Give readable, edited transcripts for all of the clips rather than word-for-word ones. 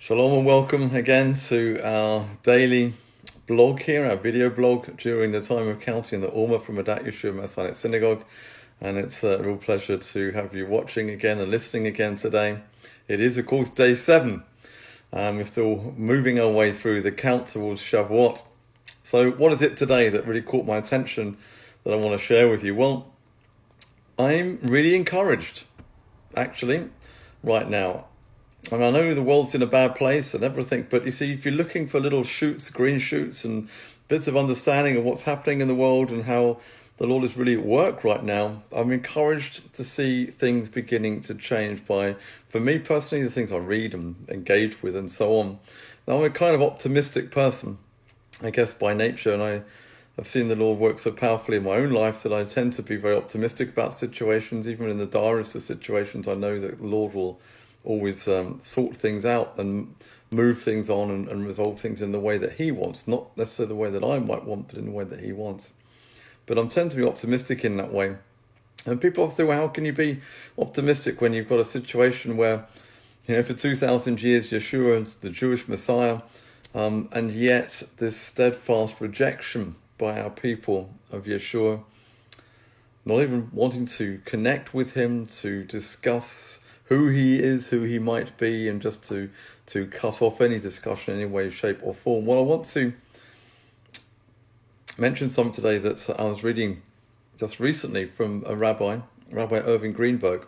Shalom and welcome again to our daily blog here, our video blog during the time of counting the Omer from Adat Yeshua Messianic Synagogue. And it's a real pleasure to have you watching again and listening again today. It is, of course, day 7. We're still moving our way through the count towards Shavuot. So what is it today that really caught my attention that I want to share with you? Well, I'm really encouraged, actually, right now. I mean, I know the world's in a bad place and everything, but you see, if you're looking for little shoots, green shoots, and bits of understanding of what's happening in the world and how the Lord is really at work right now, I'm encouraged to see things beginning to change for me personally, the things I read and engage with and so on. Now, I'm a kind of optimistic person, I guess, by nature, and I've seen the Lord work so powerfully in my own life that I tend to be very optimistic about situations. Even in the direst of situations, I know that the Lord will always sort things out and move things on and resolve things in the way that he wants, not necessarily the way that I might want, but in the way that he wants. But I tend to be optimistic in that way. And people often say, well, how can you be optimistic when you've got a situation where, for 2,000 years, Yeshua is the Jewish Messiah, and yet this steadfast rejection by our people of Yeshua, not even wanting to connect with him, to discuss who he is, who he might be, and just to cut off any discussion in any way, shape or form. Well, I want to mention something today that I was reading just recently from a Rabbi Irving Greenberg.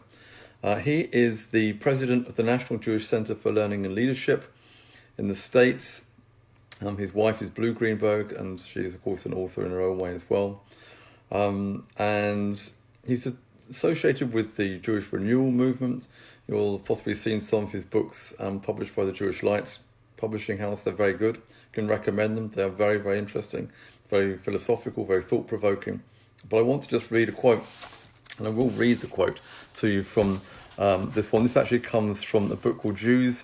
He is the president of the National Jewish Center for Learning and Leadership in the States. His wife is Blue Greenberg, and she's, of course, an author in her own way as well. And he's associated with the Jewish Renewal Movement. You'll possibly have seen some of his books published by the Jewish Lights Publishing House. They're very good. You can recommend them. They're very, very interesting, very philosophical, very thought-provoking. But I want to just read a quote, and I will read the quote to you from this one. This actually comes from a book called Jews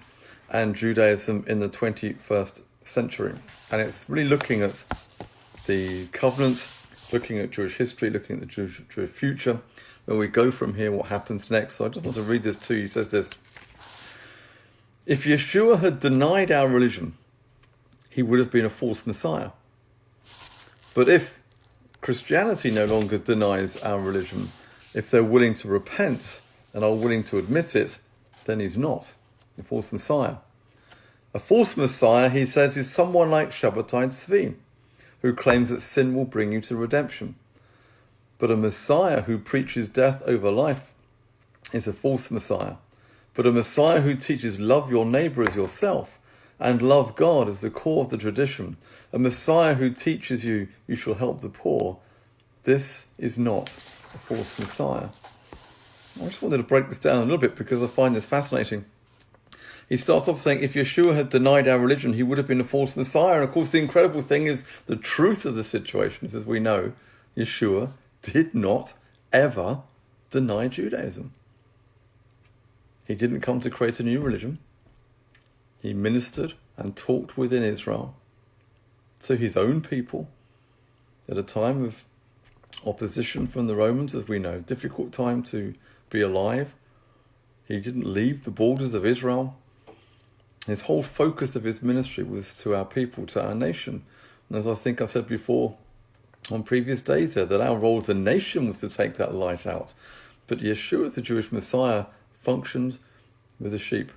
and Judaism in the 21st Century. And it's really looking at the covenants, looking at Jewish history, looking at the Jewish future, where we go from here, what happens next. So I just want to read this to you. It says this: if Yeshua had denied our religion, he would have been a false Messiah. But if Christianity no longer denies our religion, if they're willing to repent and are willing to admit it, then he's not a false Messiah. A false Messiah, he says, is someone like Shabbatai Tzvi, who claims that sin will bring you to redemption. But a Messiah who preaches death over life is a false Messiah. But a Messiah who teaches love your neighbor as yourself and love God as the core of the tradition, a Messiah who teaches you shall help the poor, this is not a false Messiah. I just wanted to break this down a little bit because I find this fascinating. He starts off saying, if Yeshua had denied our religion, he would have been a false Messiah. And of course, the incredible thing is the truth of the situation is, as we know, Yeshua did not ever deny Judaism. He didn't come to create a new religion. He ministered and talked within Israel to his own people at a time of opposition from the Romans, as we know, difficult time to be alive. He didn't leave the borders of Israel. His whole focus of his ministry was to our people, to our nation. And as I think I said before on previous days there, that our role as a nation was to take that light out. But Yeshua, as the Jewish Messiah, functioned with the sheep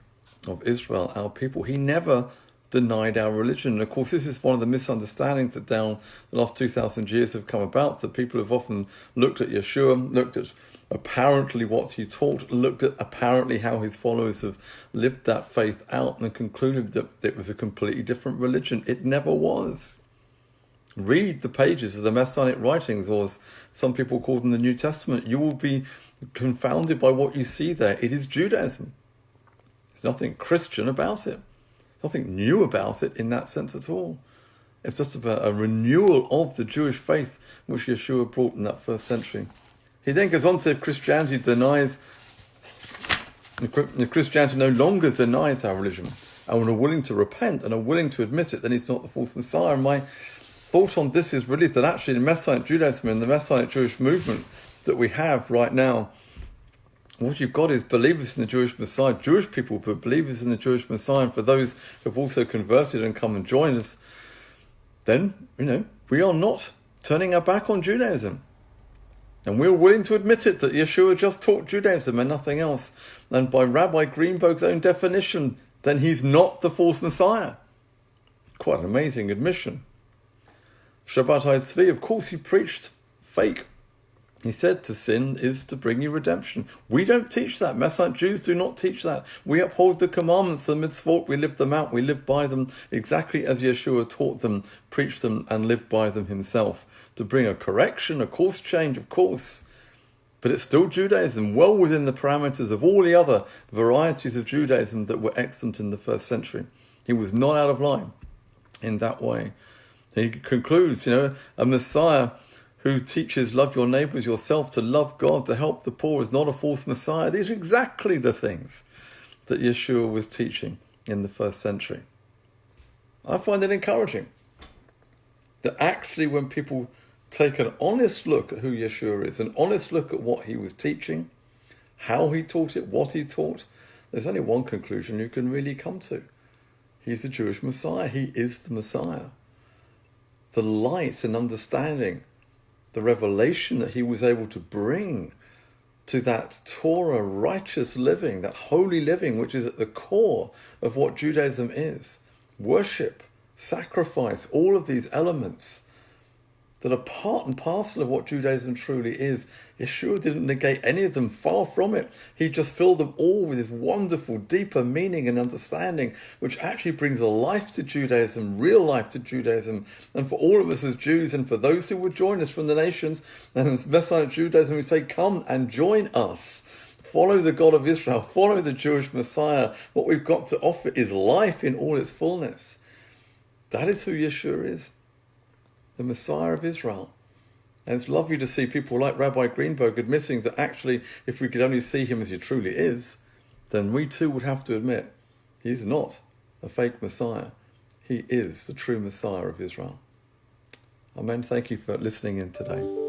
of Israel, our people. He never denied our religion. And of course, this is one of the misunderstandings that down the last 2,000 years have come about, that people have often looked at Yeshua, looked at apparently what he taught, looked at apparently how his followers have lived that faith out, and concluded that it was a completely different religion. It never was. Read the pages of the Messianic writings, or as some people call them, the New Testament. You will be confounded by what you see there. It is Judaism. There's nothing Christian about it. There's nothing new about it in that sense at all. It's just about a renewal of the Jewish faith which Yeshua brought in that first century. He then goes on to say, if Christianity no longer denies our religion, and are willing to repent and are willing to admit it, then he's not the false Messiah. And my thought on this is really that actually in Messianic Judaism and the Messianic Jewish movement that we have right now, What you've got is believers in the Jewish Messiah, Jewish people, but believers in the Jewish Messiah. And for those who have also converted and come and joined us, then, we are not turning our back on Judaism. And we're willing to admit it, that Yeshua just taught Judaism and nothing else. And by Rabbi Greenberg's own definition, then he's not the false Messiah. Quite an amazing admission. Shabbat Tzvi, of course, he preached fake. He said to sin is to bring you redemption. We don't teach that. Messianic Jews do not teach that. We uphold the commandments, the mitzvot, we live them out, we live by them exactly as Yeshua taught them, preached them, and lived by them himself. To bring a correction, a course change, of course. But it's still Judaism, well within the parameters of all the other varieties of Judaism that were extant in the first century. He was not out of line in that way. He concludes, a Messiah who teaches love your neighbour as yourself, to love God, to help the poor, is not a false Messiah. These are exactly the things that Yeshua was teaching in the first century. I find it encouraging that actually when people take an honest look at who Yeshua is, an honest look at what he was teaching, how he taught it, what he taught, there's only one conclusion you can really come to. He's the Jewish Messiah. He is the Messiah. The light and understanding, the revelation that he was able to bring to that Torah righteous living, that holy living, which is at the core of what Judaism is. Worship, sacrifice, all of these elements that are part and parcel of what Judaism truly is. Yeshua didn't negate any of them, far from it. He just filled them all with his wonderful, deeper meaning and understanding, which actually brings a life to Judaism, real life to Judaism. And for all of us as Jews, and for those who would join us from the nations, and as Messianic Judaism, we say, come and join us. Follow the God of Israel, follow the Jewish Messiah. What we've got to offer is life in all its fullness. That is who Yeshua is, the Messiah of Israel. And it's lovely to see people like Rabbi Greenberg admitting that actually, if we could only see him as he truly is, then we too would have to admit he's not a fake Messiah. He is the true Messiah of Israel. Amen. Thank you for listening in today.